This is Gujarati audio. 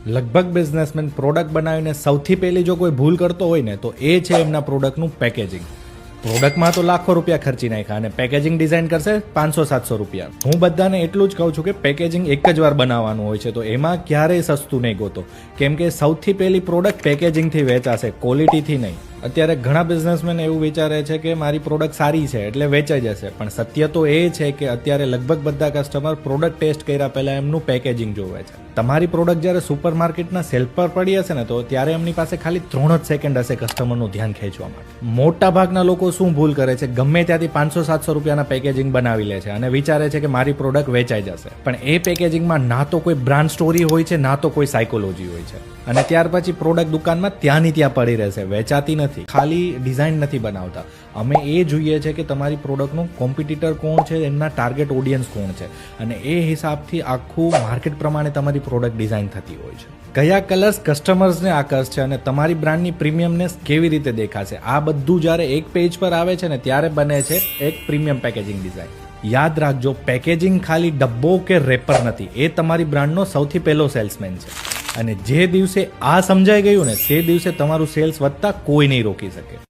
લગભગ બિઝનેસમેન પ્રોડક્ટ બનાવીને સૌથી પહેલી જો કોઈ ભૂલ કરતો હોય ને તો એ છે એમના પ્રોડક્ટનું પેકેજિંગ. પ્રોડક્ટમાં તો લાખો રૂપિયા ખર્ચી નાખ્યા અને પેકેજિંગ ડિઝાઇન કરશે 500-700 રૂપિયા. હું બધાને એટલું જ કહું છું કે પેકેજિંગ એક જ વાર બનાવવાનું હોય છે, તો એમાં ક્યારેય સસ્તું નહીં ગોતો, કેમ કે સૌથી પહેલી પ્રોડક્ટ પેકેજિંગથી વેચાશે, ક્વોલિટીથી નહીં. અત્યારે ઘણા બિઝનેસમેન એવું વિચારે છે કે મારી પ્રોડક્ટ સારી છે એટલે વેચાઈ જશે, પણ સત્ય તો એ છે કે અત્યારે લગભગ બધા કસ્ટમર પ્રોડક્ટ ટેસ્ટ કર્યા પહેલા એમનું પેકેજિંગ જોવે છે. તમારી પ્રોડક્ટ જ્યારે સુપરમાર્કેટના સેલ્ફ પર પડી હશે ને તો ત્યારે એમની પાસે ખાલી 3 જ સેકન્ડ હશે કસ્ટમરનું ધ્યાન ખેંચવા માટે. મોટા ભાગના લોકો શું ભૂલ કરે છે, ગમે ત્યાંથી 500-700 રૂપિયાના પેકેજિંગ બનાવી લે છે અને વિચારે છે કે મારી પ્રોડક્ટ વેચાઈ જશે, પણ એ પેકેજિંગમાં ના તો કોઈ બ્રાન્ડ સ્ટોરી હોય છે, ના તો કોઈ સાયકોલોજી હોય છે. અને ત્યાર પછી પ્રોડક્ટ દુકાનમાં ત્યાંની ત્યાં પડી રહેશે, વેચાતી નથી. ખાલી ડિઝાઇન નથી બનાવતા, અમે એ જોઈએ છે કે તમારી પ્રોડક્ટનું કોમ્પિટિટર કોણ છે, એમના ટાર્ગેટ ઓડિયન્સ કોણ છે, અને એ હિસાબથી આખું માર્કેટ પ્રમાણે તમારી પ્રોડક્ટ ડિઝાઇન થતી હોય છે. કયા કલર્સ કસ્ટમર્સને આકર્ષશે અને તમારી બ્રાન્ડની પ્રીમિયમનેસ કેવી રીતે દેખાશે, આ બધું જ્યારે એક પેજ પર આવે છે ને ત્યારે બને છે એક પ્રીમિયમ પેકેજિંગ ડિઝાઇન. યાદ રાખજો, પેકેજિંગ ખાલી ડબ્બો કે રેપર નથી, એ તમારી બ્રાન્ડનો સૌથી પહેલો સેલ્સમેન છે. અને જે દિવસે આ સમજાઈ ગયું ને તે દિવસે તમારું સેલ્સ વધતા કોઈ નહીં રોકી શકે.